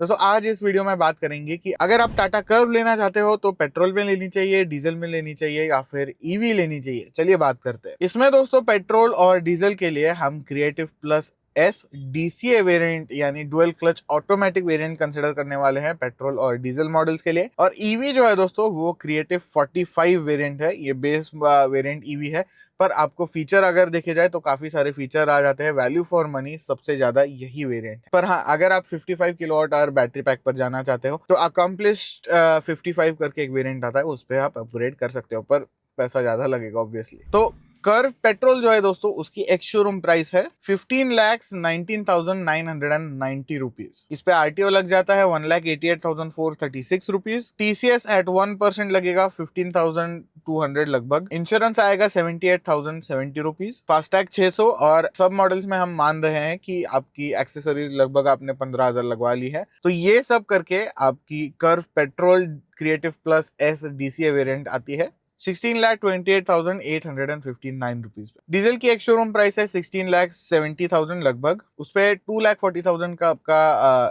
दोस्तों आज इस वीडियो में बात करेंगे कि अगर आप टाटा कर्व लेना चाहते हो तो पेट्रोल में लेनी चाहिए, डीजल में लेनी चाहिए या फिर ईवी लेनी चाहिए। चलिए बात करते हैं इसमें। दोस्तों पेट्रोल और डीजल के लिए हम creative plus S DCA variant यानी dual clutch automatic variant consider करने वाले हैं पेट्रोल और डीजल मॉडल्स के लिए। और ईवी जो है दोस्तों वो क्रिएटिव 45 वेरिएंट है। ये बेस वेरिएंट ईवी है, पर आपको फीचर अगर देखे जाए तो काफी सारे फीचर आ जाते हैं। वैल्यू फॉर मनी सबसे ज्यादा यही वेरिएंट है। पर हाँ, अगर आप 55 किलोवाट आवर बैटरी पैक पर जाना चाहते हो तो अकम्प्लिश्ड 55 करके एक वेरिएंट आता है, उस पर आप अपग्रेड कर सकते हो, पर पैसा ज्यादा लगेगा ऑब्वियसली। तो कर्व पेट्रोल जो है दोस्तों उसकी एक्स शोरूम प्राइस है 15,19,990 रुपीज। इस पे आरटीओ लग जाता है 1,88,436 रुपीज। टीसीएस एट 1% लगेगा 15,200 लगभग। इंश्योरेंस आएगा 78,070 रुपीज। फास्टैग 600। और सब मॉडल्स में हम मान रहे हैं कि आपकी एक्सेसरीज लगभग आपने 15,000 लगवा ली है। तो ये सब करके आपकी curve petrol creative plus S DCA variant आती है 16,28,859 रुपीज। डीजल की एक शोरूम प्राइस है 16,70,000 लगभग। उस पे 2,40,000 का आपका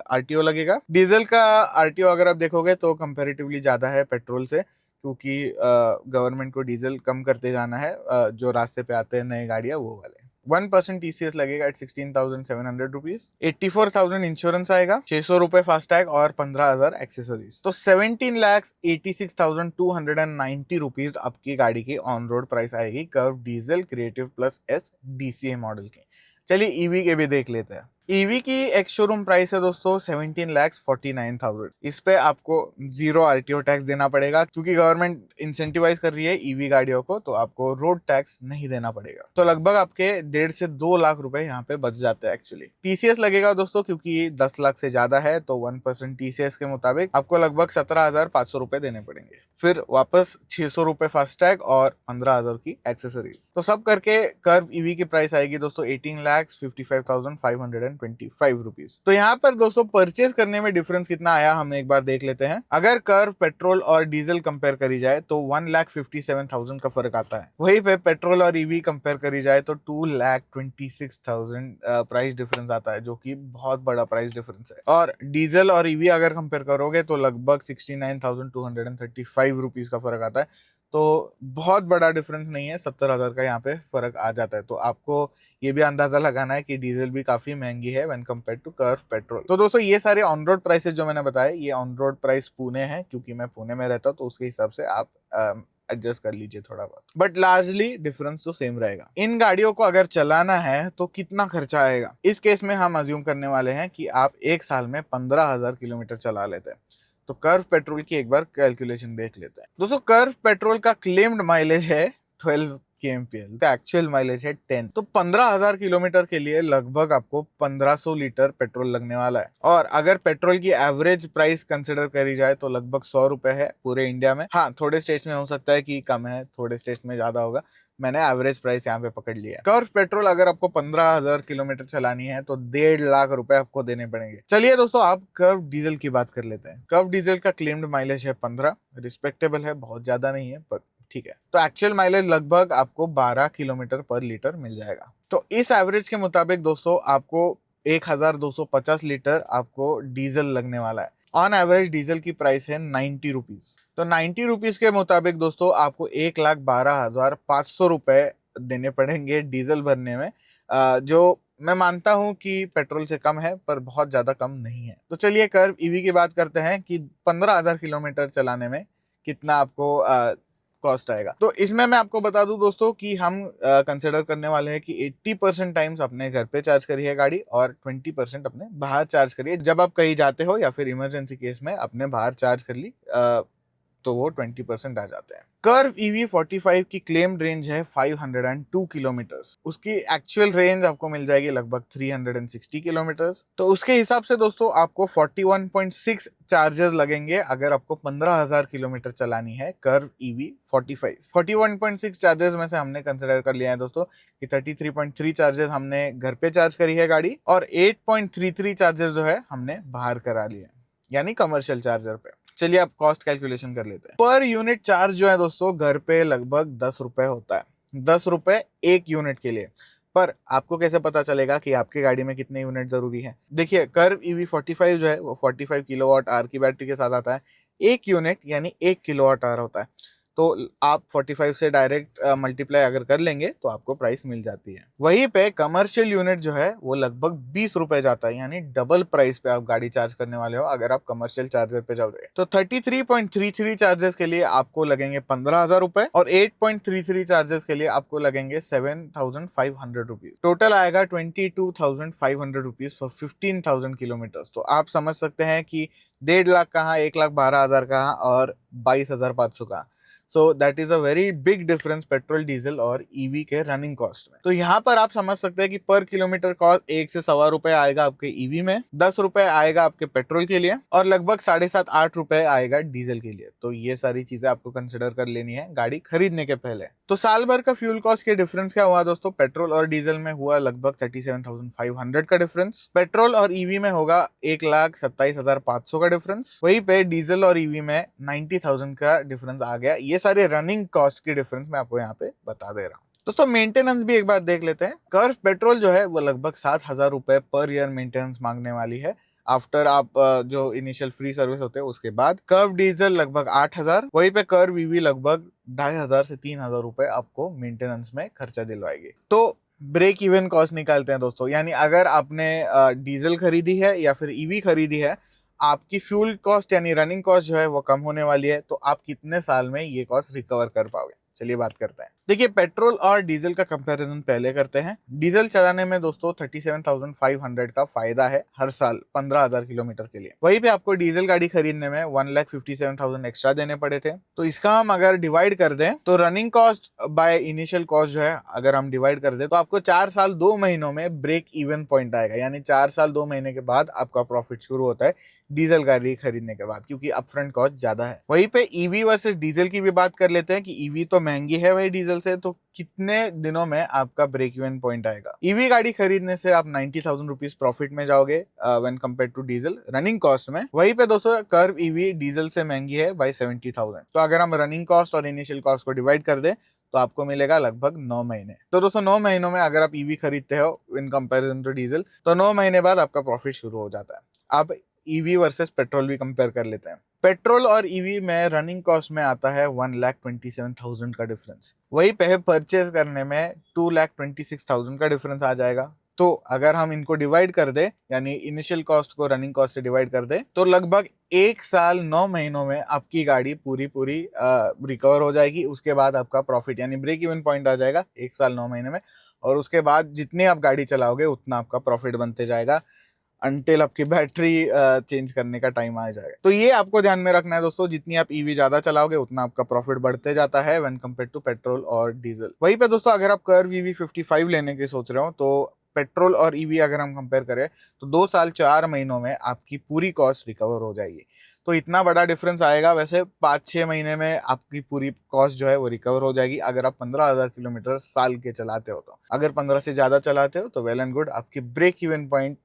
आरटीओ लगेगा। डीजल का आरटीओ अगर आप देखोगे तो कंपैरेटिवली ज्यादा है पेट्रोल से, क्योंकि गवर्नमेंट को डीजल कम करते जाना है। जो रास्ते पे आते हैं नए गाड़ियां वो वाले 1% टीसीएस लगेगा एट 16,700 रुपीज। 84,000 इंश्योरेंस आएगा, 600 रुपए फास्टैग और 15,000 एक्सेसरीज। तो 17,86,290 रुपीज आपकी गाड़ी की ऑन रोड प्राइस आएगी curve diesel creative plus S DCA model की। चलिए ईवी के भी देख लेते हैं। ईवी की एक्स शोरूम प्राइस है दोस्तों 17,49,000। इस पे आपको जीरो आरटीओ टैक्स देना पड़ेगा, क्योंकि गवर्नमेंट इंसेंटिवाइज कर रही है ईवी गाड़ियों को, तो आपको रोड टैक्स नहीं देना पड़ेगा। तो लगभग आपके 1.5 से 2 लाख रुपए यहाँ पे बच जाते हैं एक्चुअली। टीसीएस लगेगा दोस्तों, क्योंकि 10 लाख से ज्यादा है तो 1% टीसीएस के मुताबिक आपको लगभग 17,500 रुपए देने पड़ेंगे। फिर वापस 600 रुपए फास्टैग और 15,000 की एक्सेसरीज। तो सब करके कर्व ईवी की प्राइस आएगी दोस्तों 18,55,525 रुपीज। तो यहाँ पर दोस्तों परचेज करने में डिफरेंस कितना आया हम एक बार देख लेते हैं। अगर कर्व पेट्रोल और डीजल कंपेयर करी जाए तो 1,57,000 का फर्क आता है। वहीं पे पेट्रोल और ईवी कंपेयर करी जाए तो 2,26,000 प्राइस डिफरेंस आता है, जो कि बहुत बड़ा प्राइस डिफरेंस है। और डीजल और ईवी अगर कंपेयर करोगे तो लगभग 69,235 रुपीज का फर्क आता है। तो बहुत बड़ा डिफरेंस नहीं है, 70,000 का यहाँ पे फर्क आ जाता है। तो आपको ये भी अंदाजा लगाना है कि डीजल भी काफी महंगी है when compare to Curvv petrol. तो दोस्तों ये सारे ऑन रोड प्राइसेस जो मैंने बताए, ये ऑन रोड प्राइस पुणे है, क्योंकि मैं पुणे में रहता हूँ, तो उसके हिसाब से आप एडजस्ट कर लीजिए थोड़ा बहुत, बट लार्जली डिफरेंस तो सेम रहेगा। इन गाड़ियों को अगर चलाना है तो कितना खर्चा आएगा, इस केस में हम अज्यूम करने वाले हैं कि आप एक साल में 15,000 किलोमीटर चला लेते हैं। तो कर्व पेट्रोल की एक बार कैलकुलेशन देख लेते हैं। दोस्तों कर्व पेट्रोल का क्लेम्ड माइलेज है 12 KMPL, तो एक्चुअल माइलेज है 10। तो 15,000 किलोमीटर के लिए लगभग आपको 1,500 लीटर पेट्रोल लगने वाला है। और अगर पेट्रोल की एवरेज प्राइस कंसिडर करी जाए तो लगभग 100 रुपए है पूरे इंडिया में। हाँ, थोड़े स्टेट्स में हो सकता है कि कम है, थोड़े स्टेट्स में ज्यादा होगा। मैंने एवरेज प्राइस यहाँ पे पकड़ लिया है। कर्व पेट्रोल अगर आपको 15,000 किलोमीटर चलानी है तो 1.5 लाख रुपए आपको देने पड़ेंगे। चलिए दोस्तों आप कर्व डीजल की बात कर लेते हैं। कर्व डीजल का क्लेम्ड माइलेज है 15, रिस्पेक्टेबल है, बहुत ज्यादा नहीं है पर ठीक है। तो एक्चुअल माइलेज लगभग आपको 12 किलोमीटर पर लीटर मिल जाएगा। तो इस एवरेज के मुताबिक दोस्तों आपको 1,250 लीटर आपको डीजल लगने वाला है। ऑन एवरेज डीजल की प्राइस है 90 रुपीज। तो 90 रुपीज के मुताबिक दोस्तों आपको 1,12,500 रुपए देने पड़ेंगे डीजल भरने में, जो मैं मानता हूं कि पेट्रोल से कम है पर बहुत ज्यादा कम नहीं है। तो चलिए कर्व ईवी की बात करते हैं कि 15,000 किलोमीटर चलाने में कितना आपको कॉस्ट आएगा। तो इसमें मैं आपको बता दूं दोस्तों कि हम कंसिडर करने वाले हैं कि 80% टाइम्स अपने घर पे चार्ज करिए गाड़ी और 20% अपने बाहर चार्ज करिए। जब आप कहीं जाते हो या फिर इमरजेंसी केस में अपने बाहर चार्ज कर ली तो वो 20% आ जाते हैं। कर्व ईवी 45 की क्लेम रेंज है 502 किलोमीटर्स। उसकी एक्चुअल रेंज आपको मिल जाएगी लगभग 360 किलोमीटर्स। तो उसके हिसाब से दोस्तों आपको 41.6 चार्जेस लगेंगे अगर आपको 15,000 किलोमीटर चलानी है कर्व ईवी 45। 41.6 चार्जेस में से हमने कंसिडर कर लिया है दोस्तों कि 33.3 चार्जेस हमने घर पे चार्ज करी है गाड़ी, और 8.33 चार्जेस जो है हमने बाहर करा लिए, यानी कमर्शियल चार्जर पे। चलिए आप कॉस्ट कैलकुलेशन कर लेते हैं। पर यूनिट चार्ज जो है दोस्तों घर पे लगभग 10 रुपए होता है। 10 रुपए एक यूनिट के लिए। पर आपको कैसे पता चलेगा कि आपकी गाड़ी में कितने यूनिट जरूरी है? देखिए, कर्व ईवी 45 जो है वो 45 किलोवाट आवर की बैटरी के साथ आता है। एक यूनिट यानी 1 किलोवाट आवर होता है। तो आप 45 से डायरेक्ट मल्टीप्लाई अगर कर लेंगे तो आपको प्राइस मिल जाती है। वहीं पे कमर्शियल यूनिट जो है वो लगभग 20 रुपए जाता है, यानी डबल प्राइस पे आप गाड़ी चार्ज करने वाले हो अगर आप कमर्शियल चार्जर पे जाओगे। तो 33.33 चार्जेस के लिए आपको लगेंगे 15,000 रुपए और 8.33 चार्जेस के लिए आपको लगेंगे 7,500 रुपीज। टोटल आएगा 22,500 रुपीज फॉर 15,000 किलोमीटर। तो आप समझ सकते हैं कि 1.5 लाख कहाँ, 1,12,000 कहाँ और 22,500 कहाँ। So that is a very big difference petrol, diesel और ईवी के रनिंग कॉस्ट में। तो यहाँ पर आप समझ सकते हैं कि पर किलोमीटर कॉस्ट 1 से 1.25 रुपए आएगा आपके ईवी में, 10 रुपए आएगा आपके पेट्रोल के लिए और लगभग 7.5-8 रुपए आएगा डीजल के लिए। तो ये सारी चीजें आपको कंसिडर कर लेनी है गाड़ी खरीदने के पहले। तो साल भर का फ्यूल कॉस्ट के डिफरेंस क्या हुआ दोस्तों? पेट्रोल और डीजल में हुआ लगभग 37,500 का डिफरेंस। पेट्रोल और ईवी में होगा 1,27,500 का डिफरेंस। वहीं पे डीजल और ईवी में 90,000 का डिफरेंस आ गया। ये सारे रनिंग कॉस्ट की डिफरेंस मैं आपको यहाँ पे बता दे रहा हूँ। दोस्तों मेंटेनेंस भी एक बार देख लेते हैं। कर्व पेट्रोल जो है वो लगभग 7,000 रुपए पर ईयर मेंटेनेंस मांगने वाली है आफ्टर आप जो इनिशियल फ्री सर्विस होते हैं उसके बाद। कर्व डीजल लगभग 8,000, वहीं पे कर्व ईवी लगभग 2,500 से 3,000 रुपए आपको मेंटेनेंस में खर्चा दिलवाएगी। तो ब्रेक इवन कॉस्ट निकालते हैं दोस्तों, यानी अगर आपने डीजल खरीदी है या फिर ईवी खरीदी है, आपकी फ्यूल कॉस्ट यानी रनिंग कॉस्ट जो है वो कम होने वाली है, तो आप कितने साल में ये कॉस्ट रिकवर कर पाओगे? चलिए बात करते हैं। देखिए, पेट्रोल और डीजल का कंपैरिजन पहले करते हैं। डीजल चलाने में दोस्तों 37,500 का फायदा है हर साल 15,000 किलोमीटर के लिए। वहीं पे आपको डीजल गाड़ी खरीदने में 1,57,000 एक्स्ट्रा देने पड़े थे। तो इसका हम अगर डिवाइड कर दें तो running cost by initial cost जो है अगर हम डिवाइड कर दें तो आपको 4 साल 2 महीनों में ब्रेक इवन पॉइंट आएगा, यानी 4 साल 2 महीने के बाद आपका प्रॉफिट शुरू होता है डीजल गाड़ी खरीदने के बाद, क्योंकि अपफ्रंट कॉस्ट ज्यादा है। वहीं पे ईवी वर्सेस डीजल की भी बात कर लेते हैं कि ईवी तो महंगी है भाई डीजल से, तो कितने दिनों में आपका ब्रेक इवन पॉइंट आएगा? ईवी गाड़ी खरीदने से आप 90,000 रुपीज प्रॉफिट में जाओगे when compare to diesel running cost में। वहीं पे दोस्तों कर्व ईवी डीजल से महंगी है बाई 70,000। तो अगर हम रनिंग कॉस्ट और इनिशियल कॉस्ट को डिवाइड कर दे तो आपको मिलेगा लगभग 9 महीने। तो दोस्तों 9 महीनों में अगर आप ईवी खरीदते हो इन कंपैरिजन टू डीजल तो 9 महीने बाद आपका प्रॉफिट शुरू हो जाता है। अब ईवी वर्सेस पेट्रोल भी कंपेयर कर लेते हैं। पेट्रोल और ईवी में रनिंग कॉस्ट में आता है 1,27,000 का डिफरेंस। वही पे परचेज करने में 2,26,000 का डिफरेंस आ जाएगा। तो अगर हम इनको डिवाइड कर दे, यानी इनिशियल कॉस्ट को रनिंग कॉस्ट से डिवाइड कर दे, तो लगभग 1 साल 9 महीनों में आपकी गाड़ी पूरी पूरी रिकवर हो जाएगी। उसके बाद आपका प्रॉफिट यानी ब्रेक इवन पॉइंट आ जाएगा 1 साल 9 महीने में, और उसके बाद जितनी आप गाड़ी चलाओगे उतना आपका प्रॉफिट बनते जाएगा अनटिल आपकी बैटरी चेंज करने का टाइम आ जाएगा। तो ये आपको ध्यान में रखना है दोस्तों, जितनी आप ईवी ज्यादा चलाओगे उतना आपका प्रॉफिट बढ़ते जाता है व्हेन कंपेयर टू पेट्रोल और डीजल। वहीं पे दोस्तों अगर आप कर्व ईवी 55 लेने की सोच रहे हो तो पेट्रोल और ईवी अगर हम कंपेयर करें तो 2 साल 4 महीनों में आपकी पूरी कॉस्ट रिकवर हो जाएगी। तो इतना बड़ा डिफरेंस आएगा। वैसे 5-6 महीने में आपकी पूरी कॉस्ट जो है वो रिकवर हो जाएगी अगर आप 15,000 किलोमीटर साल के चलाते हो। तो अगर 15 से ज्यादा चलाते हो तो वेल एंड गुड, आपकी ब्रेक इवन पॉइंट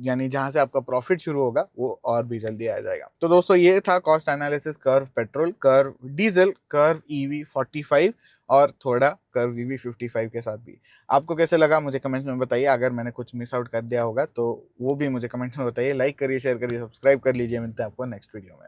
यानी जहां से आपका प्रॉफिट शुरू होगा वो और भी जल्दी आ जाएगा। तो दोस्तों ये था cost analysis curve petrol, curve diesel, Curvv EV 45 और थोड़ा कर्व ईवी 55 के साथ भी। आपको कैसे लगा मुझे कमेंट्स में बताइए। अगर मैंने कुछ मिस आउट कर दिया होगा तो वो भी मुझे कमेंट्स में बताइए। लाइक करिए, शेयर करिए, सब्सक्राइब कर लीजिए। मिलते हैं आपको नेक्स्ट वीडियो में।